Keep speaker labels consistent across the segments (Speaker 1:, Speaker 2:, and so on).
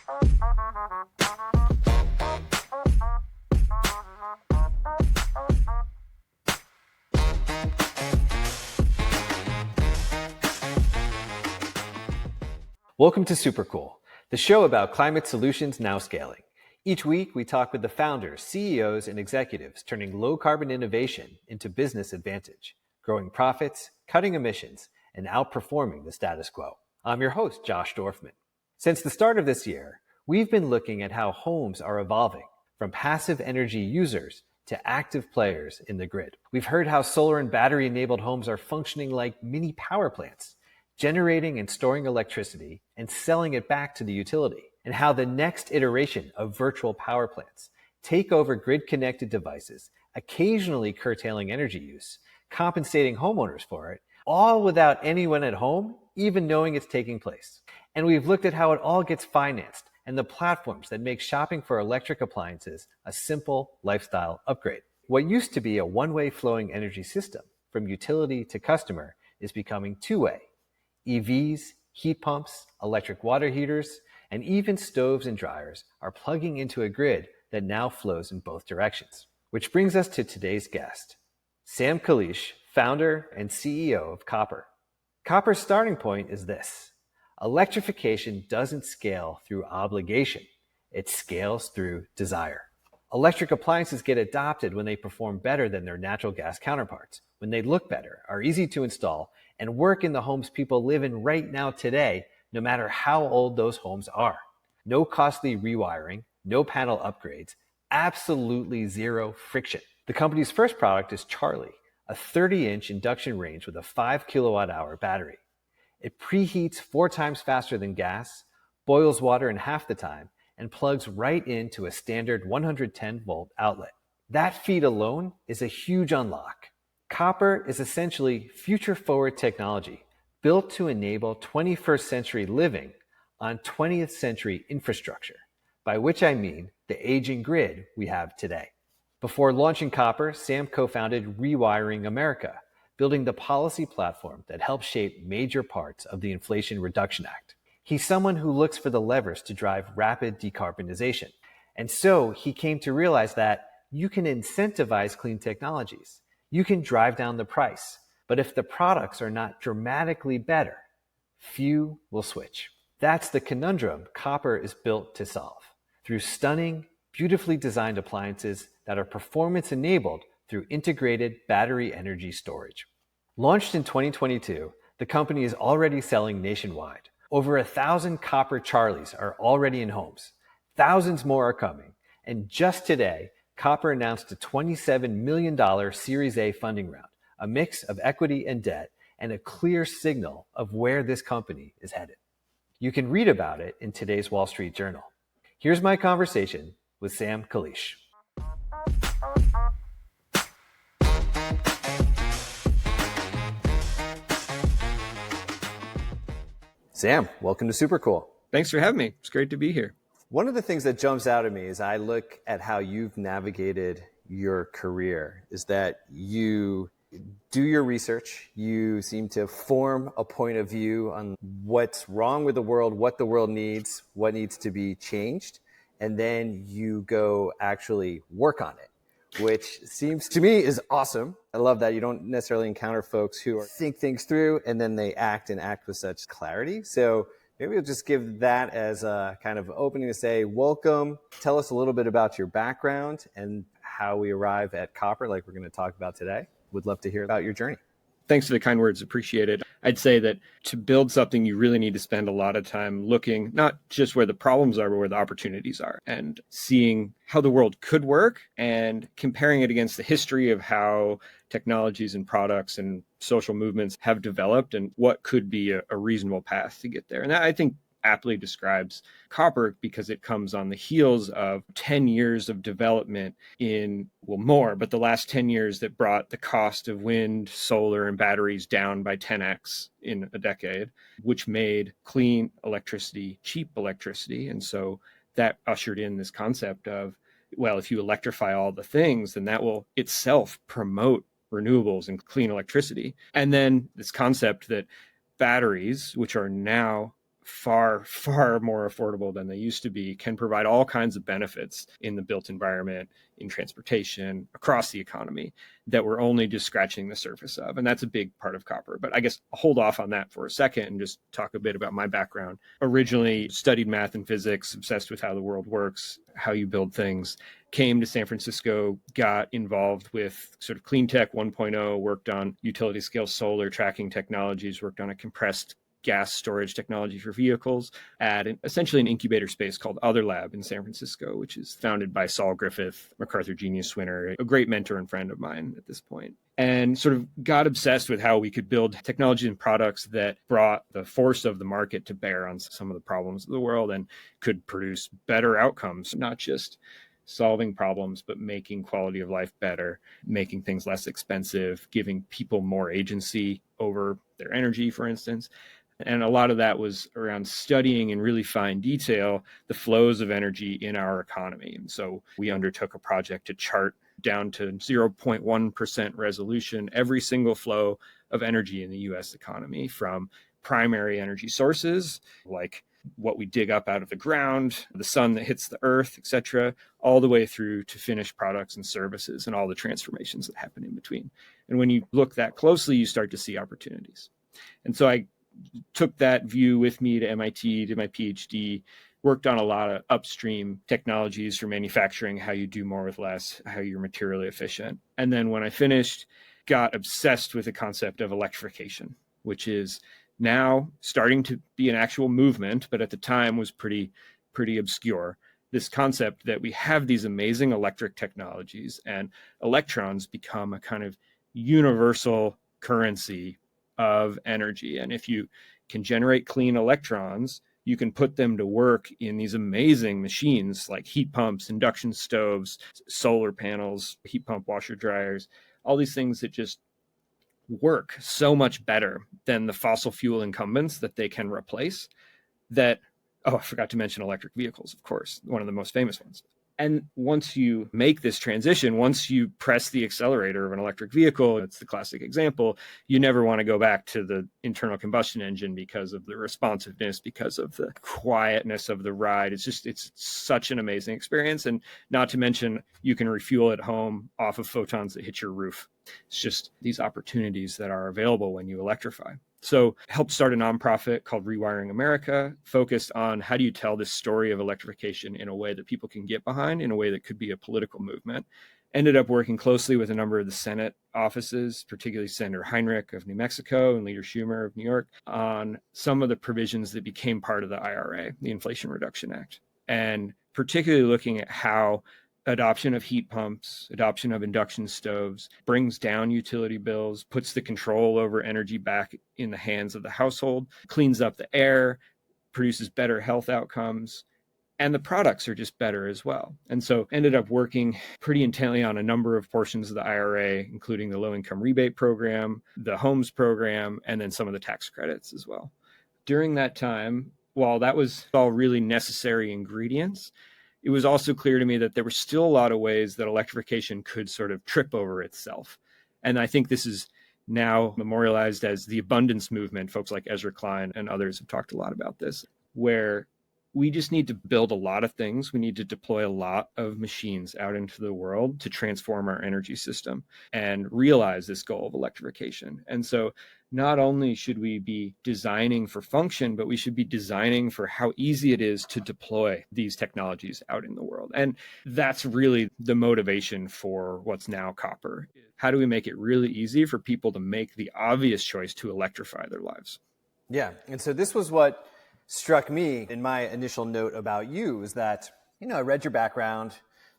Speaker 1: Welcome to Super Cool, the show about climate solutions now scaling. Each week, we talk with the founders, CEOs, and executives turning low-carbon innovation into business advantage, growing profits, cutting emissions, and outperforming the status quo. I'm your host, Josh Dorfman. Since the start of this year, we've been looking at how homes are evolving from passive energy users to active players in the grid. We've heard how solar and battery-enabled homes are functioning like mini power plants, generating and storing electricity and selling it back to the utility, and how the next iteration of virtual power plants take over grid-connected devices, occasionally curtailing energy use, compensating homeowners for it, all without anyone at home even knowing it's taking place. And we've looked at how it all gets financed and the platforms that make shopping for electric appliances a simple lifestyle upgrade. What used to be a one-way flowing energy system from utility to customer is becoming two-way. EVs, heat pumps, electric water heaters, and even stoves and dryers are plugging into a grid that now flows in both directions. Which brings us to today's guest, Sam Kalish, founder and CEO of Copper. Copper's starting point is this: electrification doesn't scale through obligation, it scales through desire. Electric appliances get adopted when they perform better than their natural gas counterparts, when they look better, are easy to install, and work in the homes people live in right now today, no matter how old those homes are. No costly rewiring, no panel upgrades, absolutely zero friction. The company's first product is Charlie, a 30-inch induction range with a 5 kilowatt-hour battery. It preheats 4 times faster than gas, boils water in half the time, and plugs right into a standard 110-volt outlet. That feat alone is a huge unlock. Copper is essentially future-forward technology built to enable 21st century living on 20th century infrastructure, by which I mean the aging grid we have today. Before launching Copper, Sam co-founded Rewiring America, building the policy platform that helps shape major parts of the Inflation Reduction Act. He's someone who looks for the levers to drive rapid decarbonization. And so he came to realize that you can incentivize clean technologies. You can drive down the price, but if the products are not dramatically better, few will switch. That's the conundrum Copper is built to solve through stunning, beautifully designed appliances that are performance-enabled through integrated battery energy storage. Launched in 2022, the company is already selling nationwide. Over 1,000 Copper Charlies are already in homes. Thousands more are coming. And just today, Copper announced a $27 million Series A funding round, a mix of equity and debt, and a clear signal of where this company is headed. You can read about it in today's Wall Street Journal. Here's my conversation with Sam Kalish. Sam, welcome to Super Cool.
Speaker 2: Thanks for having me. It's great to be here.
Speaker 1: One of the things that jumps out at me as I look at how you've navigated your career is that you do your research, you seem to form a point of view on what's wrong with the world, what the world needs, what needs to be changed, and then you go actually work on it, which seems to me is awesome. I love that you don't necessarily encounter folks who think things through and then they act with such clarity. So maybe we'll just give that as a kind of opening to say, welcome. Tell us a little bit about your background and how we arrive at Copper, like we're going to talk about today. Would love to hear about your journey.
Speaker 2: Thanks for the kind words. Appreciate it. I'd say that to build something, you really need to spend a lot of time looking, not just where the problems are, but where the opportunities are, and seeing how the world could work and comparing it against the history of how technologies and products and social movements have developed and what could be a reasonable path to get there. And that, I think, aptly describes Copper because it comes on the heels of 10 years of development in, well, more, but the last 10 years that brought the cost of wind, solar, and batteries down by 10x in a decade, which made clean electricity cheap electricity. And so that ushered in this concept of, well, if you electrify all the things, then that will itself promote renewables and clean electricity. And then this concept that batteries, which are now far, far more affordable than they used to be, can provide all kinds of benefits in the built environment, in transportation, across the economy that we're only just scratching the surface of. And that's a big part of copper. But I guess I'll hold off on that for a second and just talk a bit about my background. Originally studied math and physics, obsessed with how the world works, how you build things. Came to San Francisco, got involved with sort of clean tech 1.0, worked on utility scale solar tracking technologies, worked on a compressed gas storage technology for vehicles at essentially an incubator space called Other Lab in San Francisco, which is founded by Saul Griffith, MacArthur Genius winner, a great mentor and friend of mine at this point. And sort of got obsessed with how we could build technology and products that brought the force of the market to bear on some of the problems of the world and could produce better outcomes, not just solving problems, but making quality of life better, making things less expensive, giving people more agency over their energy, for instance. And a lot of that was around studying in really fine detail the flows of energy in our economy. And so we undertook a project to chart down to 0.1% resolution every single flow of energy in the US economy, from primary energy sources like what we dig up out of the ground, the sun that hits the earth, et cetera, all the way through to finished products and services and all the transformations that happen in between. And when you look that closely, you start to see opportunities. And so I took that view with me to MIT, did my PhD, worked on a lot of upstream technologies for manufacturing, how you do more with less, how you're materially efficient. And then when I finished, got obsessed with the concept of electrification, which is now starting to be an actual movement, but at the time was pretty obscure. This concept that we have these amazing electric technologies and electrons become a kind of universal currency of energy. And if you can generate clean electrons, you can put them to work in these amazing machines like heat pumps, induction stoves, solar panels, heat pump washer dryers, all these things that just work so much better than the fossil fuel incumbents that they can replace. That, oh, I forgot to mention electric vehicles, of course, one of the most famous ones. And once you make this transition, once you press the accelerator of an electric vehicle, it's the classic example, you never want to go back to the internal combustion engine because of the responsiveness, because of the quietness of the ride. It's such an amazing experience. And not to mention, you can refuel at home off of photons that hit your roof. It's just these opportunities that are available when you electrify. So helped start a nonprofit called Rewiring America, focused on how do you tell this story of electrification in a way that people can get behind, in a way that could be a political movement. Ended up working closely with a number of the Senate offices, particularly Senator Heinrich of New Mexico and Leader Schumer of New York, on some of the provisions that became part of the IRA, the Inflation Reduction Act, and particularly looking at how adoption of heat pumps, adoption of induction stoves brings down utility bills, puts the control over energy back in the hands of the household, cleans up the air, produces better health outcomes, and the products are just better as well. And so ended up working pretty intently on a number of portions of the IRA, including the low-income rebate program, the homes program, and then some of the tax credits as well. During that time, while that was all really necessary ingredients, it was also clear to me that there were still a lot of ways that electrification could sort of trip over itself. And I think this is now memorialized as the abundance movement. Folks like Ezra Klein and others have talked a lot about this, where we just need to build a lot of things. We need to deploy a lot of machines out into the world to transform our energy system and realize this goal of electrification. And so not only should we be designing for function, but we should be designing for how easy it is to deploy these technologies out in the world. And that's really the motivation for what's now copper. How do we make it really easy for people to make the obvious choice to electrify their lives?
Speaker 1: Yeah. And so this was what struck me in my initial note about you, is that, I read your background,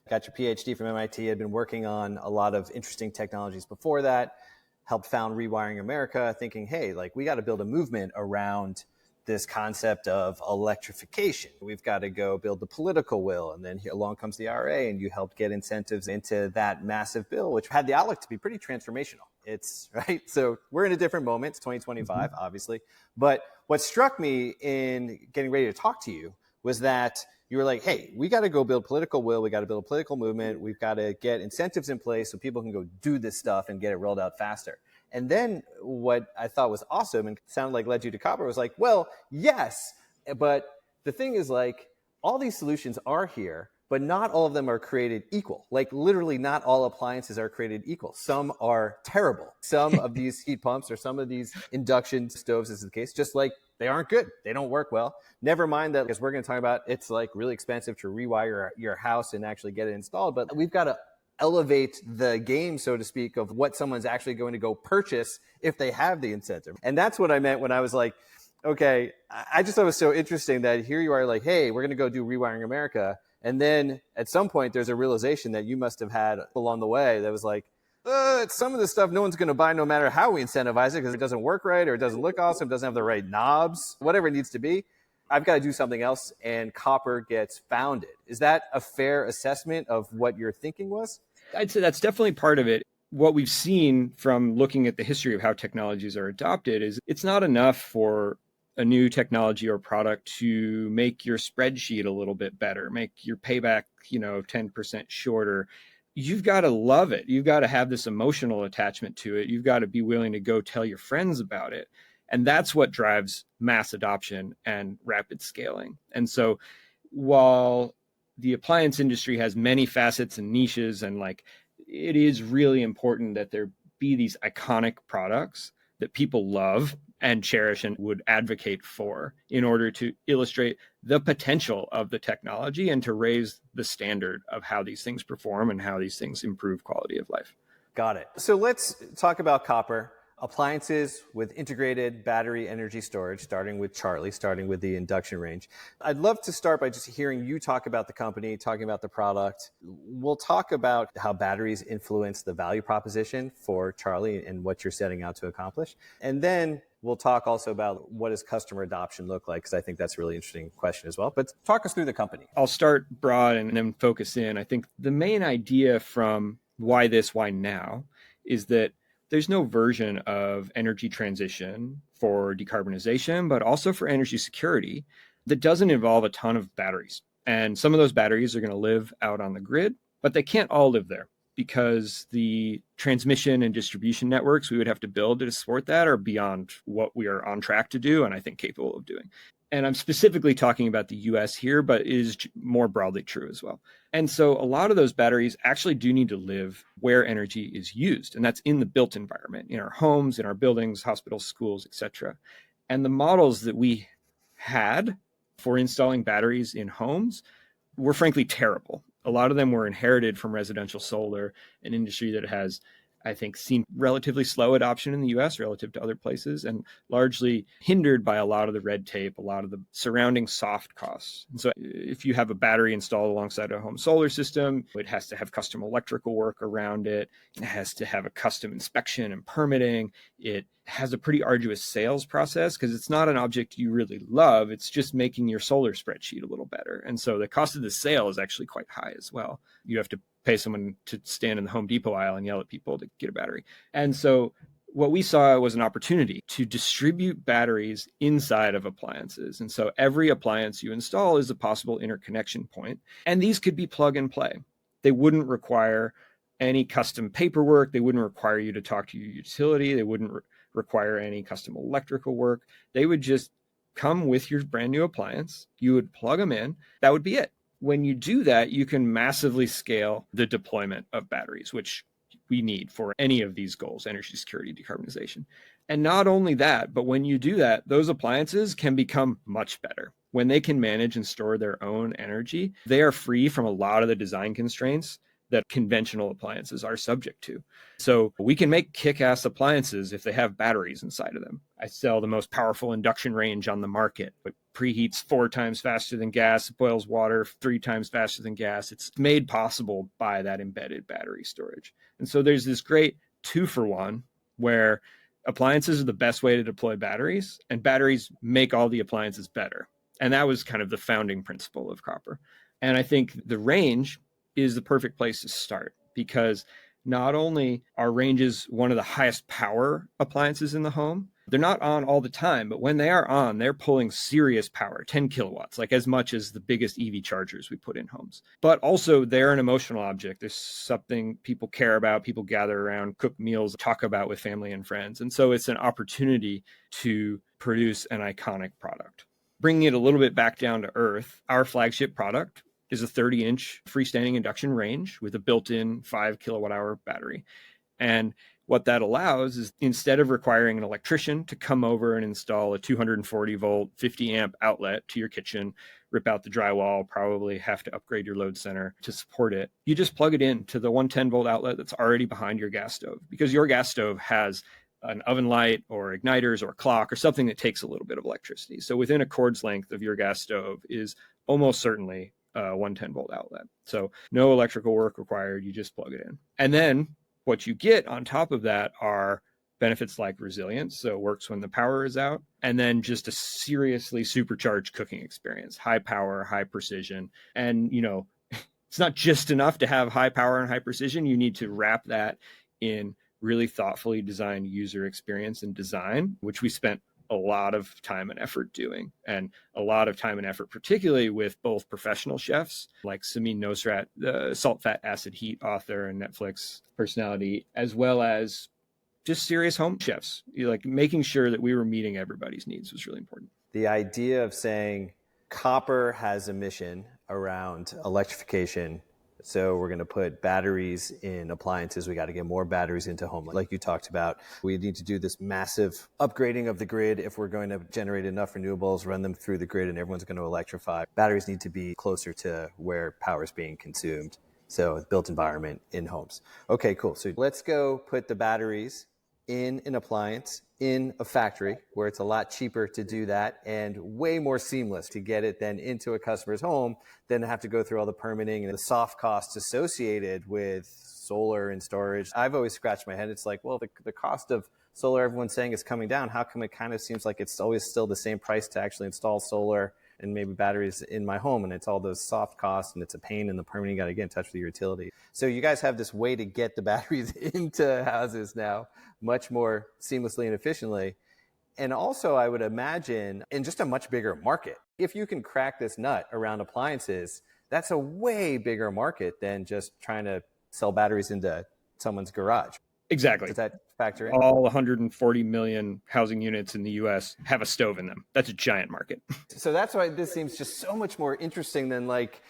Speaker 1: got your PhD from MIT, had been working on a lot of interesting technologies before that, helped found Rewiring America, thinking, hey, like we got to build a movement around this concept of electrification. We've got to go build the political will. And then along comes the IRA, and you helped get incentives into that massive bill, which had the outlook to be pretty transformational. It's right. So we're in a different moment. It's 2025, obviously. But what struck me in getting ready to talk to you was that you were like, hey, we got to go build political will. We got to build a political movement. We've got to get incentives in place so people can go do this stuff and get it rolled out faster. And then what I thought was awesome and sounded like led you to copper was like, well, yes, But the thing is, like, all these solutions are here, but not all of them are created equal. Like, literally not all appliances are created equal. Some are terrible. Some of these heat pumps or some of these induction stoves, as is the case, just like they aren't good. They don't work well. Never mind that, because we're going to talk about it's like really expensive to rewire your house and actually get it installed. But we've got to elevate the game, so to speak, of what someone's actually going to go purchase if they have the incentive. And that's what I meant when I was like, okay, I just thought it was so interesting that here you are like, hey, we're going to go do Rewiring America. And then at some point, there's a realization that you must have had along the way that was like, some of this stuff no one's going to buy no matter how we incentivize it because it doesn't work right or it doesn't look awesome, doesn't have the right knobs, whatever it needs to be. I've got to do something else, and copper gets founded. Is that a fair assessment of what your thinking was?
Speaker 2: I'd say that's definitely part of it. What we've seen from looking at the history of how technologies are adopted is it's not enough for a new technology or product to make your spreadsheet a little bit better, make your payback, 10% shorter. You've got to love it. You've got to have this emotional attachment to it. You've got to be willing to go tell your friends about it. And that's what drives mass adoption and rapid scaling. And so while the appliance industry has many facets and niches, and like, it is really important that there be these iconic products that people love and cherish and would advocate for in order to illustrate the potential of the technology and to raise the standard of how these things perform and how these things improve quality of life.
Speaker 1: Got it. So let's talk about copper. Appliances with integrated battery energy storage, starting with Charlie, starting with the induction range. I'd love to start by just hearing you talk about the company, talking about the product. We'll talk about how batteries influence the value proposition for Charlie and what you're setting out to accomplish. And then we'll talk also about what does customer adoption look like, because I think that's a really interesting question as well. But talk us through the company.
Speaker 2: I'll start broad and then focus in. I think the main idea from why now is that there's no version of energy transition for decarbonization, but also for energy security that doesn't involve a ton of batteries. And some of those batteries are going to live out on the grid, but they can't all live there because the transmission and distribution networks we would have to build to support that are beyond what we are on track to do and I think capable of doing. And I'm specifically talking about the US here, but it is more broadly true as well. And so a lot of those batteries actually do need to live where energy is used. And that's in the built environment, in our homes, in our buildings, hospitals, schools, etc. And the models that we had for installing batteries in homes were frankly terrible. A lot of them were inherited from residential solar, an industry that has, I think, seen relatively slow adoption in the US relative to other places and largely hindered by a lot of the red tape, a lot of the surrounding soft costs. And so if you have a battery installed alongside a home solar system, it has to have custom electrical work around it. It has to have a custom inspection and permitting. It has a pretty arduous sales process because it's not an object you really love. It's just making your solar spreadsheet a little better. And so the cost of the sale is actually quite high as well. You have to pay someone to stand in the Home Depot aisle and yell at people to get a battery. And so what we saw was an opportunity to distribute batteries inside of appliances. And so every appliance you install is a possible interconnection point. And these could be plug and play. They wouldn't require any custom paperwork. They wouldn't require you to talk to your utility. They wouldn't require any custom electrical work. They would just come with your brand new appliance. You would plug them in. That would be it. When you do that, you can massively scale the deployment of batteries, which we need for any of these goals, energy security, decarbonization. And not only that, but when you do that, those appliances can become much better. When they can manage and store their own energy, they are free from a lot of the design constraints that conventional appliances are subject to. So we can make kick-ass appliances if they have batteries inside of them. I sell the most powerful induction range on the market. It preheats 4 times faster than gas, boils water 3 times faster than gas. It's made possible by that embedded battery storage. And so there's this great 2-for-1 where appliances are the best way to deploy batteries, and batteries make all the appliances better. And that was kind of the founding principle of copper. And I think the range is the perfect place to start because not only are ranges one of the highest power appliances in the home, they're not on all the time, but when they are on, they're pulling serious power, 10 kilowatts, like as much as the biggest EV chargers we put in homes. But also they're an emotional object. There's something people care about, people gather around, cook meals, talk about with family and friends. And so it's an opportunity to produce an iconic product. Bringing it a little bit back down to earth, our flagship product is a 30-inch freestanding induction range with a built-in 5 kilowatt hour battery. And what that allows is, instead of requiring an electrician to come over and install a 240 volt, 50 amp outlet to your kitchen, rip out the drywall, probably have to upgrade your load center to support it, you just plug it in to the 110 volt outlet that's already behind your gas stove, because your gas stove has an oven light or igniters or a clock or something that takes a little bit of electricity. So within a cord's length of your gas stove is almost certainly a 110 volt outlet. So no electrical work required. You just plug it in. And then what you get on top of that are benefits like resilience. So it works when the power is out. And then just a seriously supercharged cooking experience, high power, high precision. And, it's not just enough to have high power and high precision. You need to wrap that in really thoughtfully designed user experience and design, which we spent a lot of time and effort doing, and a lot of time and effort, particularly with both professional chefs like Samin Nosrat, the Salt, Fat, Acid, Heat author and Netflix personality, as well as just serious home chefs. Like, making sure that we were meeting everybody's needs was really important.
Speaker 1: The idea of saying copper has a mission around electrification. So we're going to put batteries in appliances. We got to get more batteries into home. Like you talked about, we need to do this massive upgrading of the grid if we're going to generate enough renewables, run them through the grid, and everyone's going to electrify. Batteries need to be closer to where power is being consumed. So built environment in homes. Okay, cool. So let's go put the batteries in an appliance in a factory where it's a lot cheaper to do that and way more seamless to get it then into a customer's home than to have to go through all the permitting and the soft costs associated with solar and storage. I've always scratched my head. It's like, well, the cost of solar, everyone's saying it's coming down. How come it kind of seems like it's always still the same price to actually install solar and maybe batteries in my home? And it's all those soft costs, and it's a pain in the permitting. You got to get in touch with your utility. So you guys have this way to get the batteries into houses now much more seamlessly and efficiently. And also, I would imagine, in just a much bigger market. If you can crack this nut around appliances, that's a way bigger market than just trying to sell batteries into someone's garage.
Speaker 2: Exactly.
Speaker 1: Does that factor in?
Speaker 2: All 140 million housing units in the US have a stove in them. That's a giant market.
Speaker 1: So that's why this seems just so much more interesting than like,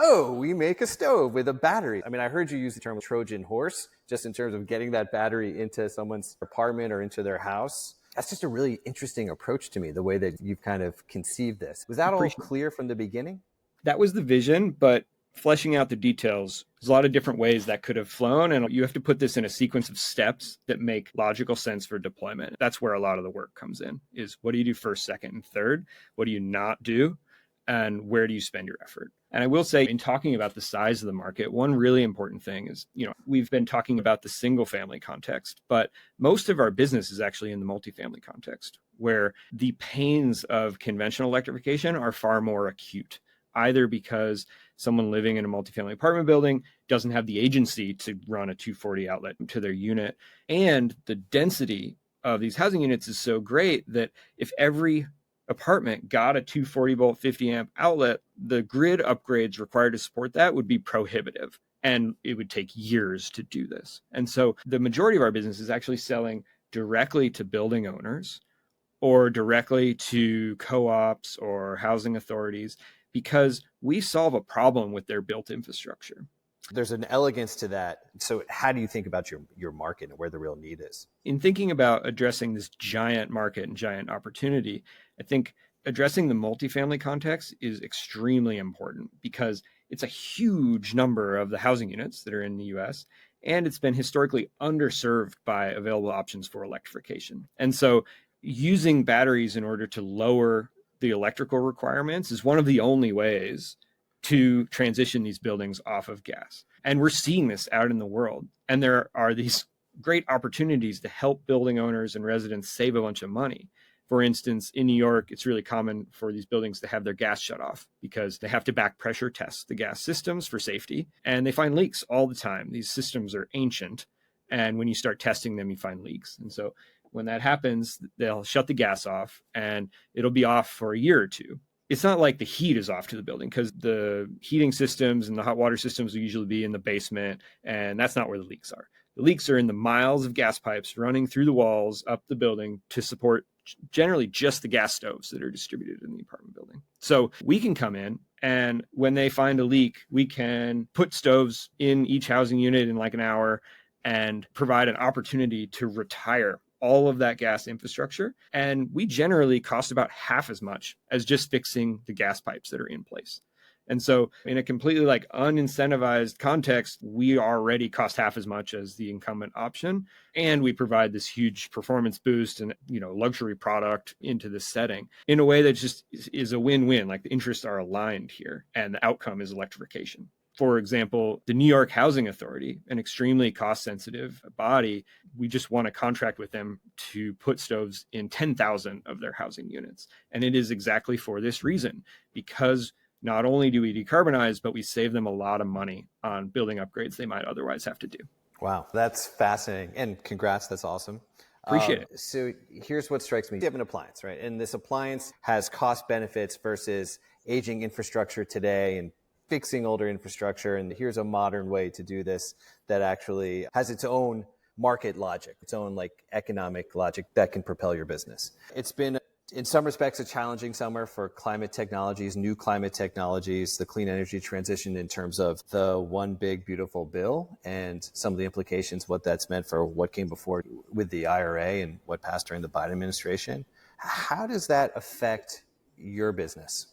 Speaker 1: oh, we make a stove with a battery. I mean, I heard you use the term Trojan horse, just in terms of getting that battery into someone's apartment or into their house. That's just a really interesting approach to me, the way that you've kind of conceived this. Was that all clear from the beginning?
Speaker 2: That was the vision, but fleshing out the details, there's a lot of different ways that could have flown, and you have to put this in a sequence of steps that make logical sense for deployment. That's where a lot of the work comes in, is what do you do first, second, and third? What do you not do? And where do you spend your effort? And I will say, in talking about the size of the market, one really important thing is, we've been talking about the single family context, but most of our business is actually in the multifamily context, where the pains of conventional electrification are far more acute, either because someone living in a multifamily apartment building doesn't have the agency to run a 240 outlet to their unit. And the density of these housing units is so great that if every apartment got a 240 volt 50 amp outlet, the grid upgrades required to support that would be prohibitive, and it would take years to do this. And so the majority of our business is actually selling directly to building owners or directly to co-ops or housing authorities, because we solve a problem with their built infrastructure.
Speaker 1: There's an elegance to that. So how do you think about your market and where the real need is?
Speaker 2: In thinking about addressing this giant market and giant opportunity, I think addressing the multifamily context is extremely important, because it's a huge number of the housing units that are in the US, and it's been historically underserved by available options for electrification. And so using batteries in order to lower the electrical requirements is one of the only ways to transition these buildings off of gas. And we're seeing this out in the world. And there are these great opportunities to help building owners and residents save a bunch of money. For instance, in New York, it's really common for these buildings to have their gas shut off because they have to back pressure test the gas systems for safety. And they find leaks all the time. These systems are ancient. And when you start testing them, you find leaks. And so when that happens, they'll shut the gas off and it'll be off for a year or two. It's not like the heat is off to the building, because the heating systems and the hot water systems will usually be in the basement, and that's not where the leaks are. The leaks are in the miles of gas pipes running through the walls up the building to support generally just the gas stoves that are distributed in the apartment building. So we can come in, and when they find a leak, we can put stoves in each housing unit in like an hour and provide an opportunity to retire all of that gas infrastructure. And we generally cost about half as much as just fixing the gas pipes that are in place. And so in a completely like unincentivized context, we already cost half as much as the incumbent option. And we provide this huge performance boost and, luxury product into this setting in a way that just is a win-win. Like the interests are aligned here and the outcome is electrification. For example, the New York Housing Authority, an extremely cost-sensitive body, we just won a contract with them to put stoves in 10,000 of their housing units. And it is exactly for this reason, because not only do we decarbonize, but we save them a lot of money on building upgrades they might otherwise have to do.
Speaker 1: Wow, that's fascinating. And congrats, that's awesome.
Speaker 2: Appreciate it.
Speaker 1: So here's what strikes me. You have an appliance, right? And this appliance has cost benefits versus aging infrastructure today and fixing older infrastructure. And here's a modern way to do this that actually has its own market logic, its own like economic logic that can propel your business. It's been, in some respects, a challenging summer for climate technologies, new climate technologies, the clean energy transition in terms of the one big beautiful bill and some of the implications, what that's meant for what came before with the IRA and what passed during the Biden administration. How does that affect your business?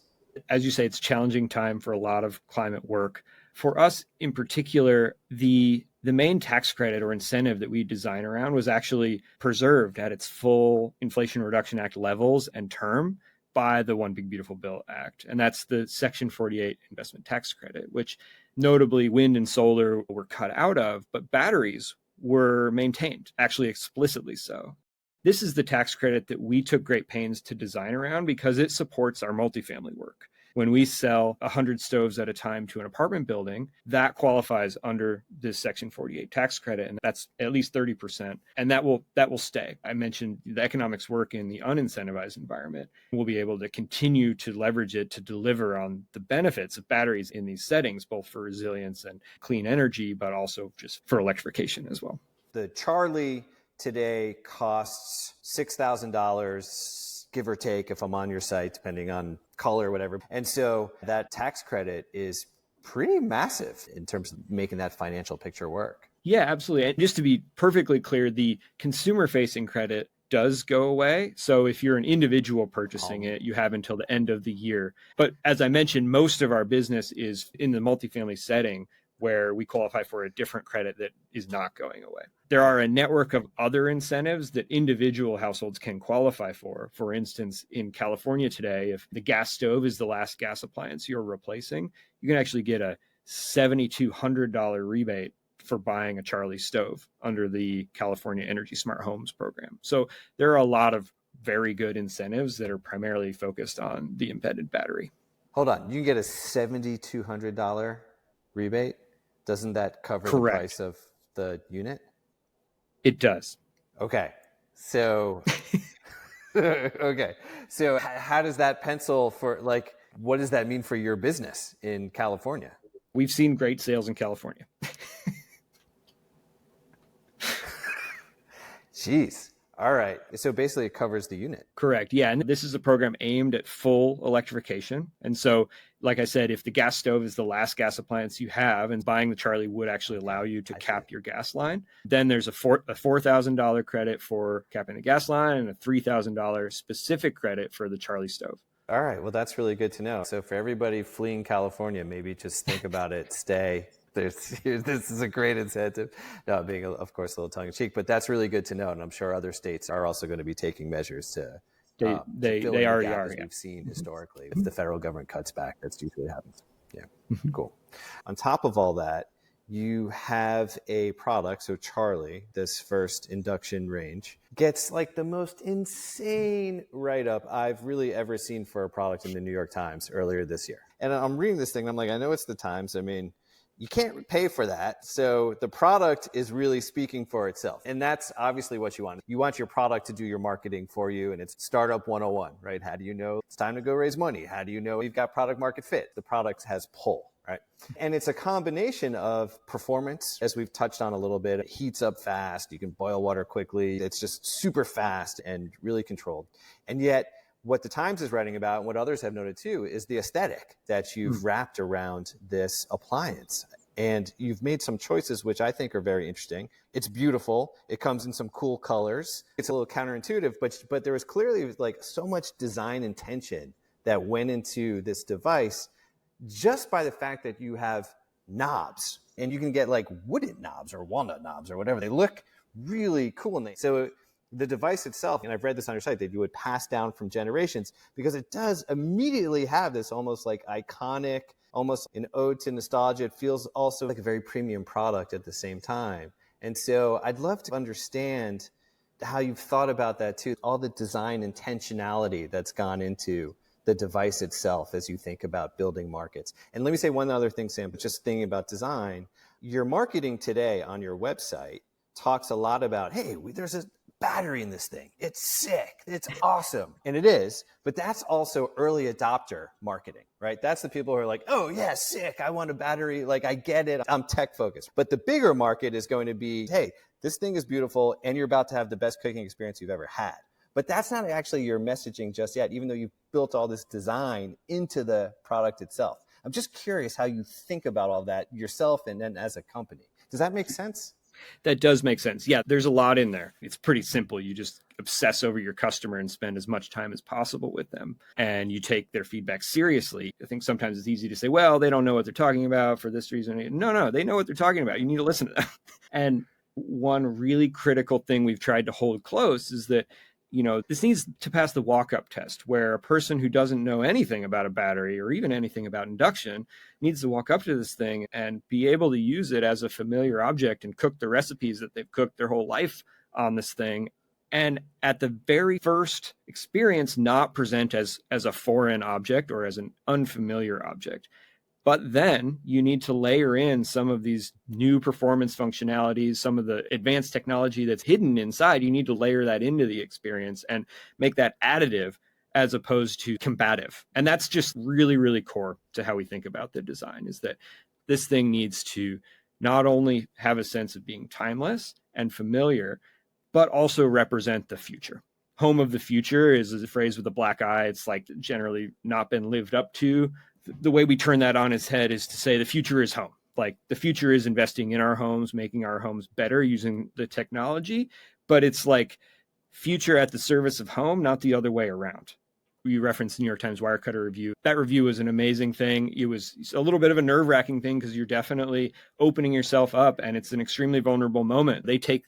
Speaker 2: As you say, it's a challenging time for a lot of climate work. For us in particular, the main tax credit or incentive that we design around was actually preserved at its full Inflation Reduction Act levels and term by the One Big Beautiful Bill Act. And that's the Section 48 investment tax credit, which notably wind and solar were cut out of, but batteries were maintained, actually explicitly so. This is the tax credit that we took great pains to design around because it supports our multifamily work. When we sell 100 stoves at a time to an apartment building, that qualifies under this Section 48 tax credit, and that's at least 30%. And that will stay. I mentioned the economics work in the unincentivized environment. We'll be able to continue to leverage it to deliver on the benefits of batteries in these settings, both for resilience and clean energy, but also just for electrification as well.
Speaker 1: The Charlie today costs $6,000, give or take, if I'm on your site, depending on color or whatever. And so that tax credit is pretty massive in terms of making that financial picture work.
Speaker 2: Yeah, absolutely. And just to be perfectly clear, the consumer-facing credit does go away. So if you're an individual purchasing it, you have until the end of the year. But as I mentioned, most of our business is in the multifamily setting, where we qualify for a different credit that is not going away. There are a network of other incentives that individual households can qualify for. For instance, in California today, if the gas stove is the last gas appliance you're replacing, you can actually get a $7,200 rebate for buying a Charlie stove under the California Energy Smart Homes program. So there are a lot of very good incentives that are primarily focused on the embedded battery.
Speaker 1: Hold on, you can get a $7,200 rebate? Doesn't that cover
Speaker 2: Correct.
Speaker 1: the price of the unit?
Speaker 2: It does.
Speaker 1: Okay. So, So how does that pencil for, like, what does that mean for your business in California?
Speaker 2: We've seen great sales in California.
Speaker 1: Jeez. All right. So basically it covers the unit.
Speaker 2: Correct. Yeah. And this is a program aimed at full electrification. And so, like I said, if the gas stove is the last gas appliance you have and buying the Charlie would actually allow you to cap your gas line, then there's a $4,000 credit for capping the gas line and a $3,000 specific credit for the Charlie stove.
Speaker 1: All right. Well, that's really good to know. So for everybody fleeing California, maybe just think about it, stay. This is a great incentive. No, being, of course, a little tongue in cheek, but that's really good to know. And I'm sure other states are also going to be taking measures to
Speaker 2: they
Speaker 1: fill in the
Speaker 2: already
Speaker 1: gap,
Speaker 2: are.
Speaker 1: as
Speaker 2: Yeah.
Speaker 1: we've seen historically. If the federal government cuts back, that's usually what happens. Yeah, cool. On top of all that, you have a product. So Charlie, this first induction range, gets like the most insane write-up I've really ever seen for a product in the New York Times earlier this year. And I'm reading this thing, and I'm like, I know it's the Times. I mean, you can't pay for that. So the product is really speaking for itself. And that's obviously what you want. You want your product to do your marketing for you. And it's startup 101, right? How do you know it's time to go raise money? How do you know you've got product market fit? The product has pull, right? And it's a combination of performance, as we've touched on a little bit. It heats up fast. You can boil water quickly. It's just super fast and really controlled. And yet, what the Times is writing about, and what others have noted too, is the aesthetic that you've wrapped around this appliance. And you've made some choices which I think are very interesting. It's beautiful. It comes in some cool colors. It's a little counterintuitive, but there was clearly like so much design intention that went into this device just by the fact that you have knobs, and you can get like wooden knobs or walnut knobs or whatever. They look really cool. And so the device itself, and I've read this on your site, that you would pass down from generations, because it does immediately have this almost like iconic, almost an ode to nostalgia. It feels also like a very premium product at the same time. And so I'd love to understand how you've thought about that too, all the design intentionality that's gone into the device itself as you think about building markets. And let me say one other thing, Sam, just thinking about design. Your marketing today on your website talks a lot about, hey, there's a battery in this thing. It's sick. It's awesome. And it is, but that's also early adopter marketing, right? That's the people who are like, oh yeah, sick. I want a battery. Like, I get it. I'm tech focused. But the bigger market is going to be, hey, this thing is beautiful and you're about to have the best cooking experience you've ever had. But that's not actually your messaging just yet, even though you've built all this design into the product itself. I'm just curious how you think about all that yourself and then as a company. Does that make sense?
Speaker 2: That does make sense. Yeah, there's a lot in there. It's pretty simple. You just obsess over your customer and spend as much time as possible with them. And you take their feedback seriously. I think sometimes it's easy to say, well, they don't know what they're talking about for this reason. No, they know what they're talking about. You need to listen to them. And one really critical thing we've tried to hold close is that, this needs to pass the walk-up test, where a person who doesn't know anything about a battery or even anything about induction needs to walk up to this thing and be able to use it as a familiar object and cook the recipes that they've cooked their whole life on this thing. And at the very first experience, not present as a foreign object or as an unfamiliar object. But then you need to layer in some of these new performance functionalities, some of the advanced technology that's hidden inside. You need to layer that into the experience and make that additive as opposed to combative. And that's just really, really core to how we think about the design, is that this thing needs to not only have a sense of being timeless and familiar, but also represent the future. Home of the future is a phrase with a black eye. It's like generally not been lived up to. The way we turn that on its head is to say the future is home. Like, the future is investing in our homes, making our homes better using the technology, but it's like future at the service of home, not the other way around. You referenced the New York Times Wirecutter review. That review was an amazing thing. It was a little bit of a nerve-wracking thing because you're definitely opening yourself up, and it's an extremely vulnerable moment. They take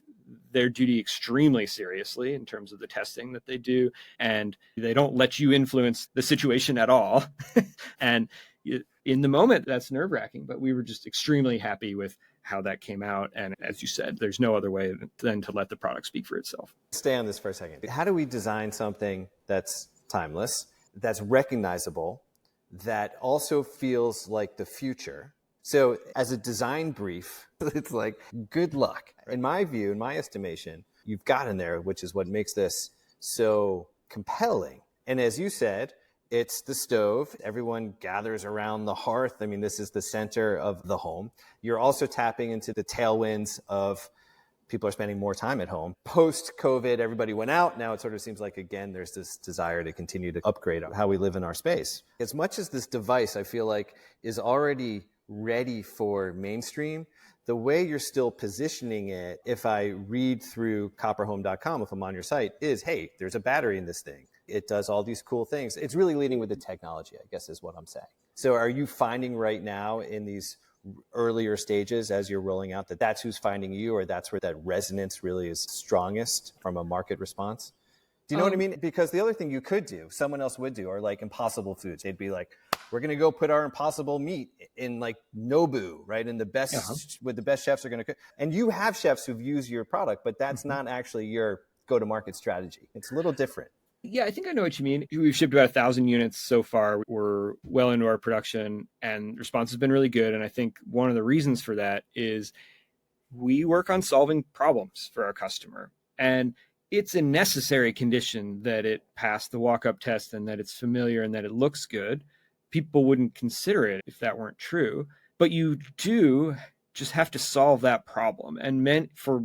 Speaker 2: their duty extremely seriously in terms of the testing that they do, and they don't let you influence the situation at all. And in the moment, that's nerve-wracking, but we were just extremely happy with how that came out. And as you said, there's no other way than to let the product speak for itself.
Speaker 1: Stay on this for a second. How do we design something that's timeless, that's recognizable, that also feels like the future? So as a design brief, it's like, good luck. In my view, in my estimation, you've got in there, which is what makes this so compelling. And as you said, it's the stove. Everyone gathers around the hearth. I mean, this is the center of the home. You're also tapping into the tailwinds of people are spending more time at home. Post-COVID, everybody went out. Now it sort of seems like, again, there's this desire to continue to upgrade how we live in our space. As much as this device, I feel like, is already ready for mainstream, the way you're still positioning it, if I read through copperhome.com, if I'm on your site, is, hey, there's a battery in this thing. It does all these cool things. It's really leading with the technology, I guess, is what I'm saying. So are you finding right now in these earlier stages as you're rolling out that that's who's finding you, or that's where that resonance really is strongest from a market response? Do you know what I mean? Because the other thing you could do, someone else would do, are like Impossible Foods. They'd be like, we're going to go put our Impossible meat in like Nobu, right? And the best, with the best chefs are going to cook. And you have chefs who've used your product, but that's not actually your go-to-market strategy. It's a little different.
Speaker 2: Yeah, I think I know what you mean. We've shipped about 1,000 units so far. We're well into our production, and the response has been really good. And I think one of the reasons for that is we work on solving problems for our customer. And it's a necessary condition that it pass the walk-up test and that it's familiar and that it looks good. people wouldn't consider it if that weren't true. But you do just have to solve that problem. And meant for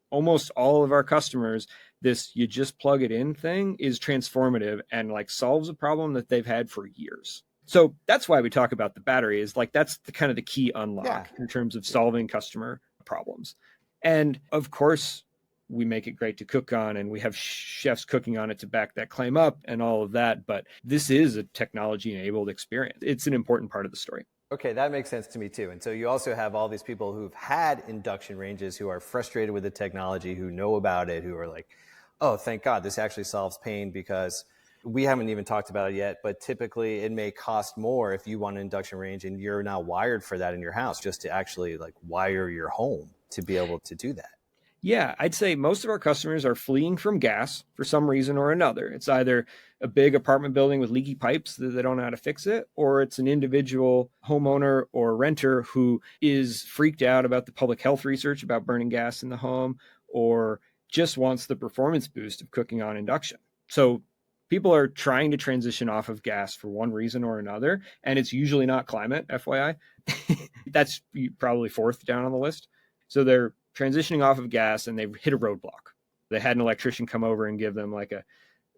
Speaker 2: almost all of our customers, this you just plug it in thing is transformative and like solves a problem that they've had for years. So that's why we talk about the battery, is like that's the kind of the key unlock in terms of solving customer problems. And of course, we make it great to cook on, and we have chefs cooking on it to back that claim up and all of that. But this is a technology enabled experience. It's an important part of the story.
Speaker 1: Okay, that makes sense to me too. And so you also have all these people who've had induction ranges who are frustrated with the technology, who know about it, who are like, oh, thank God, this actually solves pain, because we haven't even talked about it yet, but typically it may cost more if you want an induction range and you're not wired for that in your house, just to actually like wire your home to be able to do that.
Speaker 2: Yeah, I'd say most of our customers are fleeing from gas for some reason or another. It's either a big apartment building with leaky pipes that they don't know how to fix it, or it's an individual homeowner or renter who is freaked out about the public health research about burning gas in the home, or just wants the performance boost of cooking on induction. So people are trying to transition off of gas for one reason or another, and it's usually not climate, FYI. That's probably fourth down on the list. So they're transitioning off of gas and they've hit a roadblock. They had an electrician come over and give them like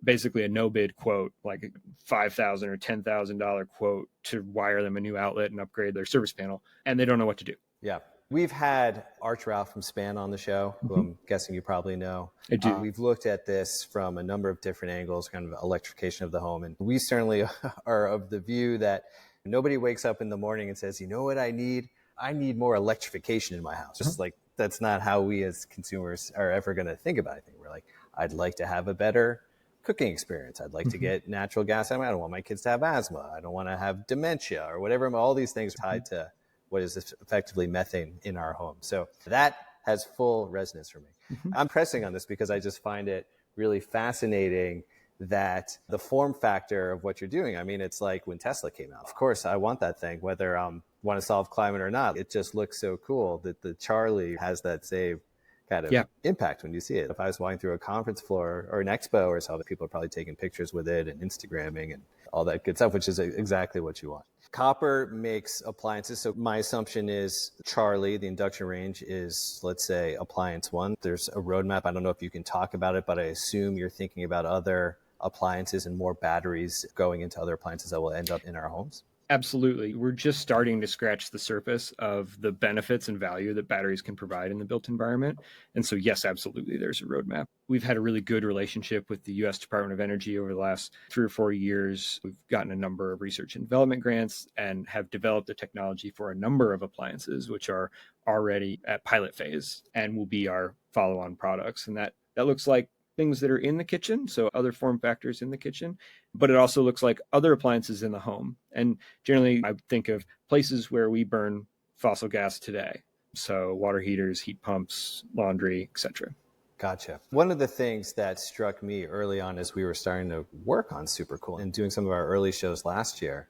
Speaker 2: basically a no bid quote, like a $5,000 or $10,000 quote to wire them a new outlet and upgrade their service panel. And they don't know what to do.
Speaker 1: Yeah. We've had Arch Ralph from Span on the show, who I'm guessing you probably know.
Speaker 2: I do.
Speaker 1: We've looked at this from a number of different angles, kind of electrification of the home. And we certainly are of the view that nobody wakes up in the morning and says, you know what I need? I need more electrification in my house. Just like, that's not how we as consumers are ever going to think about it. We're like, I'd like to have a better cooking experience. I'd like to get natural gas. I don't want my kids to have asthma. I don't want to have dementia or whatever. All these things are tied to what is effectively methane in our home. So that has full resonance for me. I'm pressing on this because I just find it really fascinating that the form factor of what you're doing. I mean, it's like when Tesla came out. Of course, I want that thing, whether want to solve climate or not. It just looks so cool that the Charlie has that same kind of impact when you see it. If I was walking through a conference floor or an expo or something, people are probably taking pictures with it and Instagramming and all that good stuff, which is exactly what you want. Copper makes appliances. So my assumption is Charlie, the induction range, is, let's say, appliance one. There's a roadmap. I don't know if you can talk about it, but I assume you're thinking about other appliances and more batteries going into other appliances that will end up in our homes.
Speaker 2: Absolutely. We're just starting to scratch the surface of the benefits and value that batteries can provide in the built environment. And so, yes, absolutely, there's a roadmap. We've had a really good relationship with the U.S. Department of Energy over the last 3 or 4 years. We've gotten a number of research and development grants and have developed the technology for a number of appliances, which are already at pilot phase and will be our follow-on products. And that looks like things that are in the kitchen, so other form factors in the kitchen, but it also looks like other appliances in the home. And generally, I think of places where we burn fossil gas today. So water heaters, heat pumps, laundry, etc.
Speaker 1: Gotcha. One of the things that struck me early on as we were starting to work on Super Cool and doing some of our early shows last year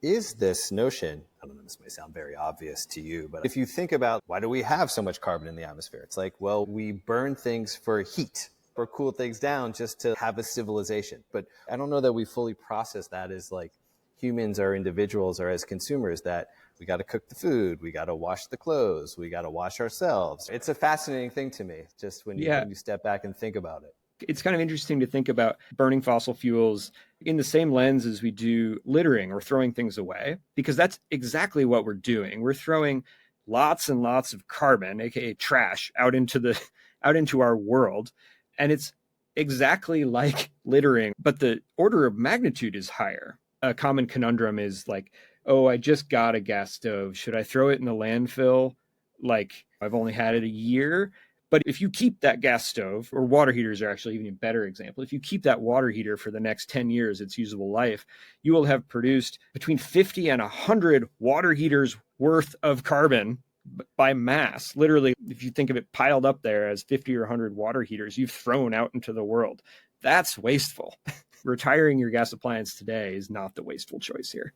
Speaker 1: is this notion, I don't know, this may sound very obvious to you, but if you think about why do we have so much carbon in the atmosphere? It's like, well, we burn things for heat, or cool things down just to have a civilization. But I don't know that we fully process that as like humans or individuals or as consumers, that we got to cook the food, we got to wash the clothes, we got to wash ourselves. It's a fascinating thing to me, just when you step back and think about it.
Speaker 2: It's kind of interesting to think about burning fossil fuels in the same lens as we do littering or throwing things away, because that's exactly what we're doing. We're throwing lots and lots of carbon, aka trash, out into our world. And it's exactly like littering, but the order of magnitude is higher. A common conundrum is like, oh, I just got a gas stove. Should I throw it in the landfill? Like, I've only had it a year. But if you keep that gas stove, or water heaters are actually even a better example, if you keep that water heater for the next 10 years, its usable life, you will have produced between 50 and 100 water heaters worth of carbon by mass. Literally, if you think of it piled up there as 50 or 100 water heaters you've thrown out into the world, that's wasteful. Retiring your gas appliance today is not the wasteful choice here.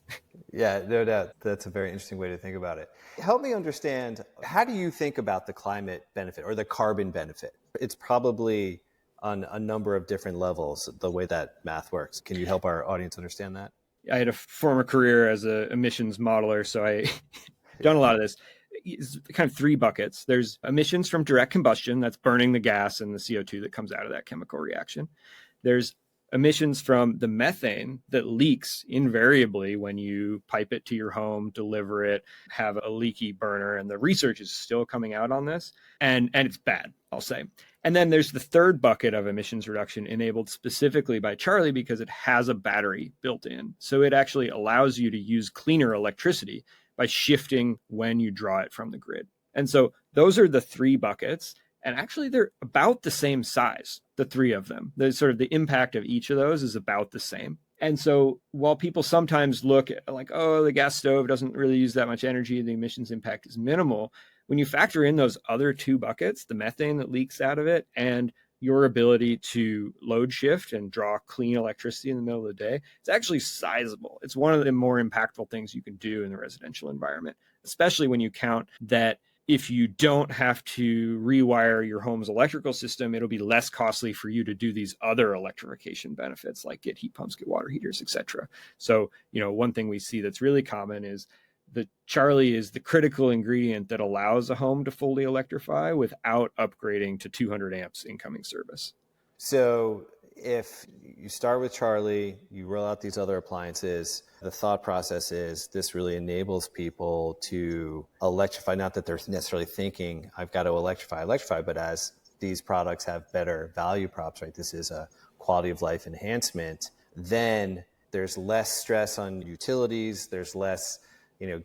Speaker 1: Yeah, no doubt. That's a very interesting way to think about it. Help me understand, how do you think about the climate benefit or the carbon benefit? It's probably on a number of different levels, the way that math works. Can you help our audience understand that?
Speaker 2: I had a former career as an emissions modeler, so I done a lot of this. It's kind of three buckets. There's emissions from direct combustion, that's burning the gas and the CO2 that comes out of that chemical reaction. There's emissions from the methane that leaks invariably when you pipe it to your home, deliver it, have a leaky burner, and the research is still coming out on this. And it's bad, I'll say. And then there's the third bucket of emissions reduction enabled specifically by Charlie because it has a battery built in. So it actually allows you to use cleaner electricity by shifting when you draw it from the grid. And so those are the three buckets. And actually, they're about the same size, the three of them. The sort of the impact of each of those is about the same. And so while people sometimes look at like, oh, the gas stove doesn't really use that much energy, the emissions impact is minimal. When you factor in those other two buckets, the methane that leaks out of it and your ability to load shift and draw clean electricity in the middle of the day, it's actually sizable. It's one of the more impactful things you can do in the residential environment, especially when you count that if you don't have to rewire your home's electrical system, it'll be less costly for you to do these other electrification benefits like get heat pumps, get water heaters, etc. So, one thing we see that's really common is the Charlie is the critical ingredient that allows a home to fully electrify without upgrading to 200 amps incoming service.
Speaker 1: So if you start with Charlie, you roll out these other appliances, the thought process is this really enables people to electrify, not that they're necessarily thinking, I've got to electrify, but as these products have better value props, right? This is a quality of life enhancement. Then there's less stress on utilities. There's less,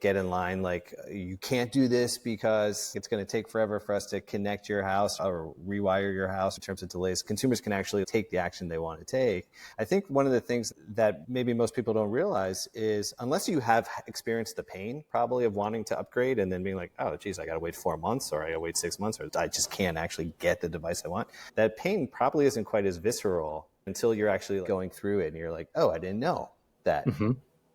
Speaker 1: get in line, like you can't do this because it's going to take forever for us to connect your house or rewire your house in terms of delays. Consumers can actually take the action they want to take. I think one of the things that maybe most people don't realize is unless you have experienced the pain probably of wanting to upgrade and then being like, oh, geez, I got to wait 4 months or I got to wait 6 months or I just can't actually get the device I want. That pain probably isn't quite as visceral until you're actually going through it and you're like, oh, I didn't know that. Mm-hmm.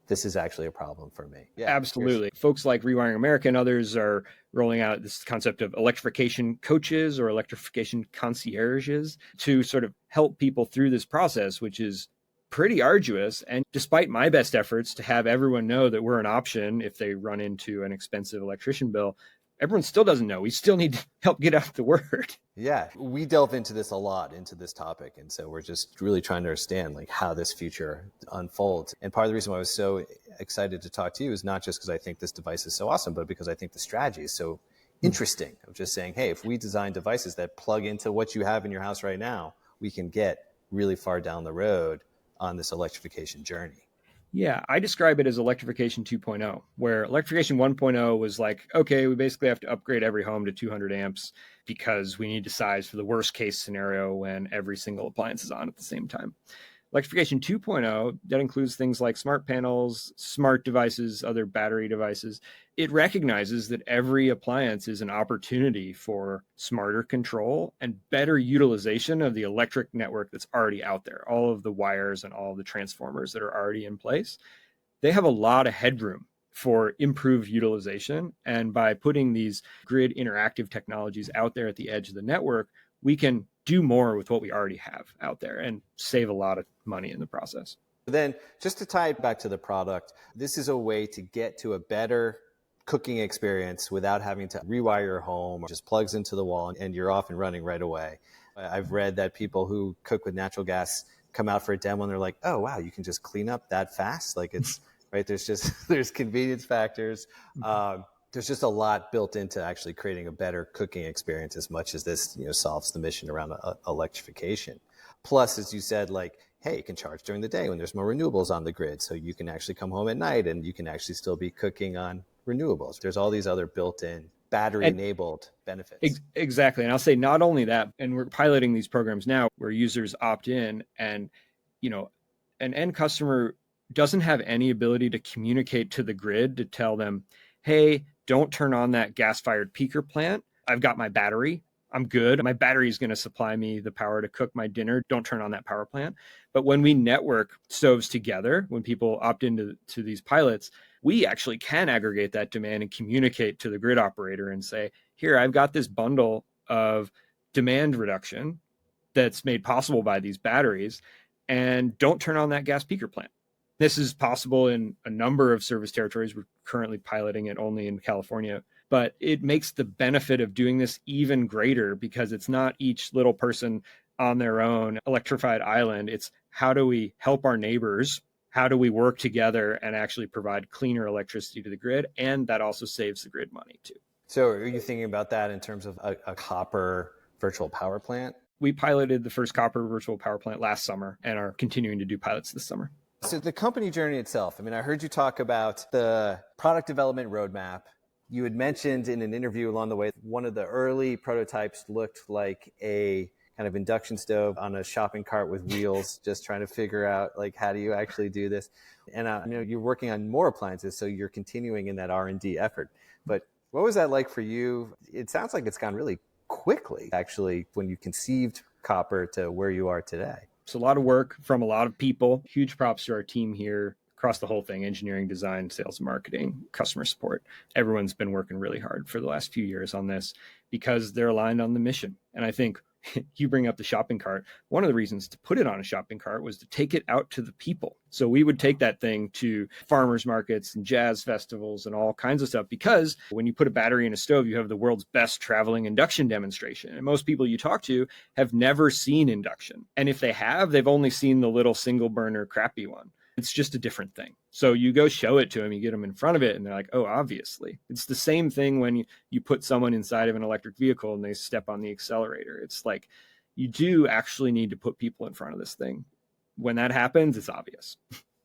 Speaker 1: This is actually a problem for me.
Speaker 2: Yeah, absolutely. Folks like Rewiring America and others are rolling out this concept of electrification coaches or electrification concierges to sort of help people through this process, which is pretty arduous. And despite my best efforts to have everyone know that we're an option if they run into an expensive electrician bill, everyone still doesn't know. We still need to help get out the word.
Speaker 1: Yeah, we delve into this a lot, into this topic. And so we're just really trying to understand like how this future unfolds. And part of the reason why I was so excited to talk to you is not just because I think this device is so awesome, but because I think the strategy is so interesting. Of just saying, hey, if we design devices that plug into what you have in your house right now, we can get really far down the road on this electrification journey.
Speaker 2: Yeah, I describe it as electrification 2.0, where electrification 1.0 was like, okay, we basically have to upgrade every home to 200 amps because we need to size for the worst case scenario when every single appliance is on at the same time. Electrification 2.0, that includes things like smart panels, smart devices, other battery devices. It recognizes that every appliance is an opportunity for smarter control and better utilization of the electric network that's already out there, all of the wires and all of the transformers that are already in place. They have a lot of headroom for improved utilization. And by putting these grid interactive technologies out there at the edge of the network, we can do more with what we already have out there and save a lot of money in the process.
Speaker 1: Then just to tie it back to the product, this is a way to get to a better cooking experience without having to rewire your home or just plugs into the wall and you're off and running right away. I've read that people who cook with natural gas come out for a demo and they're like, oh, wow, you can just clean up that fast. Like it's right. There's convenience factors. There's just a lot built into actually creating a better cooking experience as much as this, solves the mission around electrification. Plus, as you said, like, hey, you can charge during the day when there's more renewables on the grid. So you can actually come home at night and you can actually still be cooking on renewables. There's all these other built-in battery-enabled benefits.
Speaker 2: Exactly. And I'll say not only that, and we're piloting these programs now where users opt in and, an end customer doesn't have any ability to communicate to the grid to tell them, hey, don't turn on that gas-fired peaker plant. I've got my battery. I'm good. My battery is going to supply me the power to cook my dinner. Don't turn on that power plant. But when we network stoves together, when people opt into these pilots, we actually can aggregate that demand and communicate to the grid operator and say, here, I've got this bundle of demand reduction that's made possible by these batteries, and don't turn on that gas peaker plant. This is possible in a number of service territories. We're currently piloting it only in California, but it makes the benefit of doing this even greater because it's not each little person on their own electrified island. It's how do we help our neighbors? How do we work together and actually provide cleaner electricity to the grid? And that also saves the grid money too.
Speaker 1: So are you thinking about that in terms of a copper virtual power plant?
Speaker 2: We piloted the first copper virtual power plant last summer and are continuing to do pilots this summer.
Speaker 1: So the company journey itself, I mean, I heard you talk about the product development roadmap. You had mentioned in an interview along the way, one of the early prototypes looked like a kind of induction stove on a shopping cart with wheels, just trying to figure out like, how do you actually do this? And you're working on more appliances, so you're continuing in that R&D effort. But what was that like for you? It sounds like it's gone really quickly, actually, when you conceived copper to where you are today.
Speaker 2: It's a lot of work from a lot of people. Huge props to our team here across the whole thing: engineering, design, sales, marketing, customer support. Everyone's been working really hard for the last few years on this because they're aligned on the mission. And I think you bring up the shopping cart. One of the reasons to put it on a shopping cart was to take it out to the people. So we would take that thing to farmers markets and jazz festivals and all kinds of stuff, because when you put a battery in a stove, you have the world's best traveling induction demonstration. And most people you talk to have never seen induction. And if they have, they've only seen the little single burner crappy one. It's just a different thing. So you go show it to them, you get them in front of it, and they're like, oh, obviously. It's the same thing when you put someone inside of an electric vehicle and they step on the accelerator. It's like, you do actually need to put people in front of this thing. When that happens, it's obvious.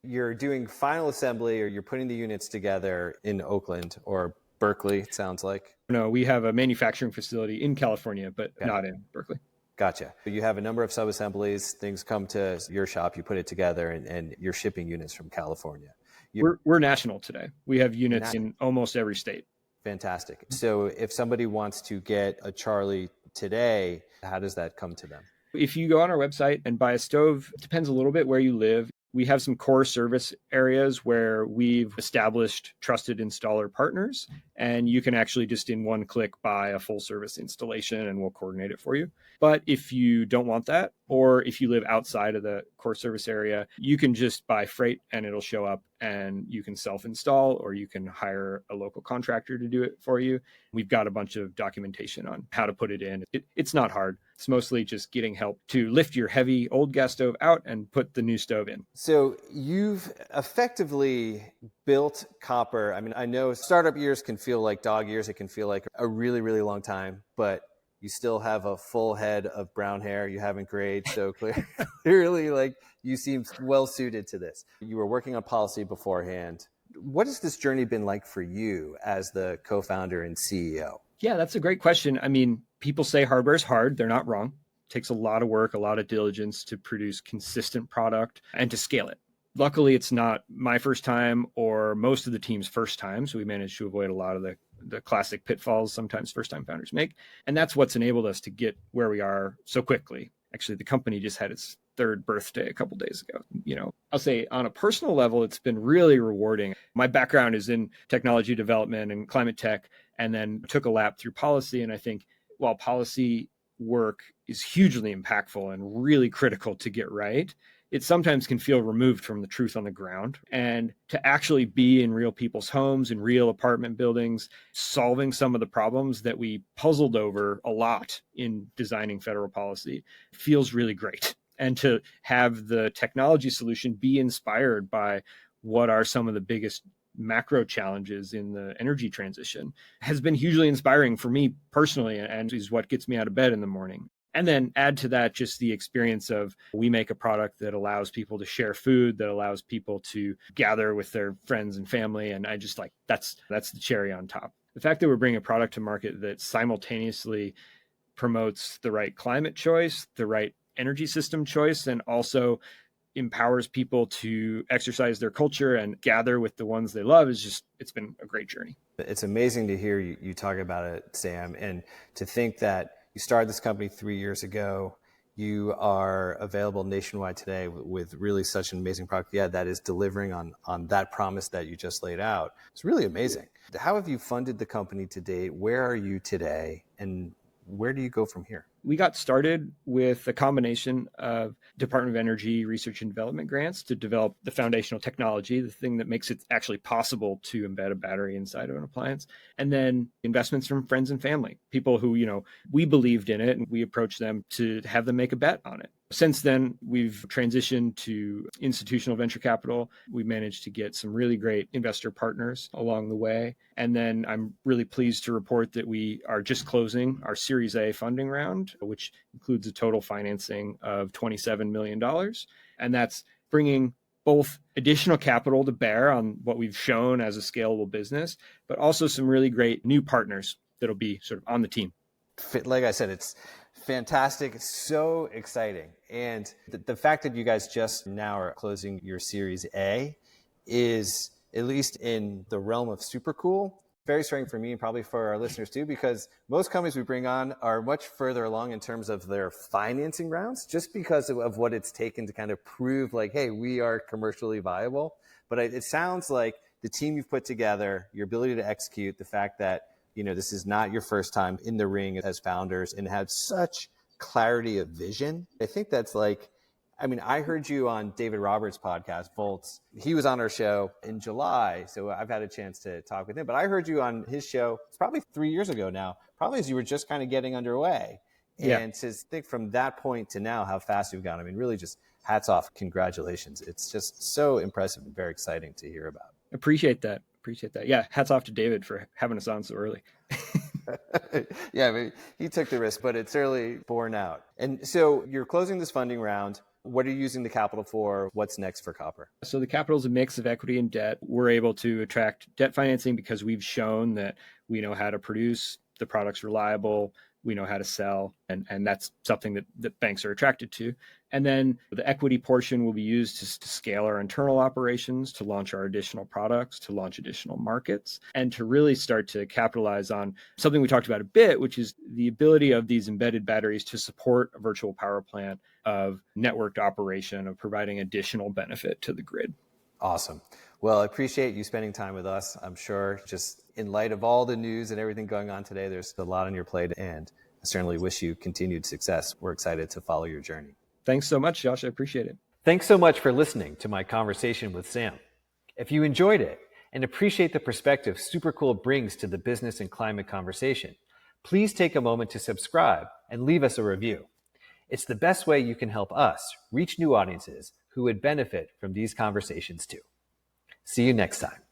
Speaker 1: You're doing final assembly, or you're putting the units together in Oakland or Berkeley, it sounds like.
Speaker 2: No, we have a manufacturing facility in California, but not in Berkeley.
Speaker 1: Gotcha. You have a number of sub-assemblies. Things come to your shop, you put it together, and you're shipping units from California.
Speaker 2: We're national today. We have units in almost every state.
Speaker 1: Fantastic. So if somebody wants to get a Charlie today, how does that come to them?
Speaker 2: If you go on our website and buy a stove, it depends a little bit where you live. We have some core service areas where we've established trusted installer partners, and you can actually just in one click buy a full service installation and we'll coordinate it for you. But if you don't want that, or if you live outside of the core service area, you can just buy freight and it'll show up, and you can self-install or you can hire a local contractor to do it for you. We've got a bunch of documentation on how to put it in. It's not hard. It's mostly just getting help to lift your heavy old gas stove out and put the new stove in.
Speaker 1: So you've effectively built copper. I mean, I know startup years can feel like dog years. It can feel like a really, really long time, but you still have a full head of brown hair. You haven't grayed. So clearly, like, you seem well suited to this. You were working on policy beforehand. What has this journey been like for you as the co-founder and CEO?
Speaker 2: Yeah, that's a great question. I mean, people say hardware is hard. They're not wrong. It takes a lot of work, a lot of diligence to produce consistent product and to scale it. Luckily, it's not my first time or most of the team's first time. So we managed to avoid a lot of the classic pitfalls sometimes first-time founders make. And that's what's enabled us to get where we are so quickly. Actually, the company just had its third birthday a couple of days ago. I'll say on a personal level, it's been really rewarding. My background is in technology development and climate tech, and then took a lap through policy. And I think while policy work is hugely impactful and really critical to get right, it sometimes can feel removed from the truth on the ground. And to actually be in real people's homes, in real apartment buildings, solving some of the problems that we puzzled over a lot in designing federal policy feels really great. And to have the technology solution be inspired by what are some of the biggest macro challenges in the energy transition has been hugely inspiring for me personally, and is what gets me out of bed in the morning. And then add to that just the experience of, we make a product that allows people to share food, that allows people to gather with their friends and family. And I just that's the cherry on top. The fact that we're bringing a product to market that simultaneously promotes the right climate choice, the right energy system choice, and also empowers people to exercise their culture and gather with the ones they love it's been a great journey.
Speaker 1: It's amazing to hear you talk about it, Sam, and to think that you started this company 3 years ago. You are available nationwide today with really such an amazing product. Yeah, that is delivering on that promise that you just laid out. It's really amazing. How have you funded the company to date? Where are you today? And where do you go from here?
Speaker 2: We got started with a combination of Department of Energy research and development grants to develop the foundational technology, the thing that makes it actually possible to embed a battery inside of an appliance, and then investments from friends and family, people who, we believed in it and we approached them to have them make a bet on it. Since then, we've transitioned to institutional venture capital. We managed to get some really great investor partners along the way. And then I'm really pleased to report that we are just closing our Series A funding round, which includes a total financing of $27 million. And that's bringing both additional capital to bear on what we've shown as a scalable business, but also some really great new partners that'll be sort of on the team.
Speaker 1: Like I said, it's fantastic. It's so exciting. And the fact that you guys just now are closing your Series A is, at least in the realm of super cool, very strange for me and probably for our listeners too, because most companies we bring on are much further along in terms of their financing rounds, just because of what it's taken to kind of prove like, hey, we are commercially viable. But it sounds like the team you've put together, your ability to execute, the fact that this is not your first time in the ring as founders and have such clarity of vision. I think that's I heard you on David Roberts' podcast, Volts. He was on our show in July, so I've had a chance to talk with him. But I heard you on his show, it's probably 3 years ago now, probably as you were just kind of getting underway.
Speaker 2: Yeah.
Speaker 1: And to think from that point to now how fast you've gone, really just hats off, congratulations. It's just so impressive and very exciting to hear about.
Speaker 2: Appreciate that. Yeah, hats off to David for having us on so early.
Speaker 1: Yeah, he took the risk, but it's certainly borne out. And so you're closing this funding round. What are you using the capital for? What's next for Copper?
Speaker 2: So the capital is a mix of equity and debt. We're able to attract debt financing because we've shown that we know how to produce, the product's reliable, we know how to sell, and that's something that banks are attracted to. And then the equity portion will be used to scale our internal operations, to launch our additional products, to launch additional markets, and to really start to capitalize on something we talked about a bit, which is the ability of these embedded batteries to support a virtual power plant, of networked operation, of providing additional benefit to the grid.
Speaker 1: Awesome. Well, I appreciate you spending time with us. I'm sure just in light of all the news and everything going on today, there's a lot on your plate, and I certainly wish you continued success. We're excited to follow your journey.
Speaker 2: Thanks so much, Josh. I appreciate it.
Speaker 1: Thanks so much for listening to my conversation with Sam. If you enjoyed it and appreciate the perspective Supercool brings to the business and climate conversation, please take a moment to subscribe and leave us a review. It's the best way you can help us reach new audiences who would benefit from these conversations too. See you next time.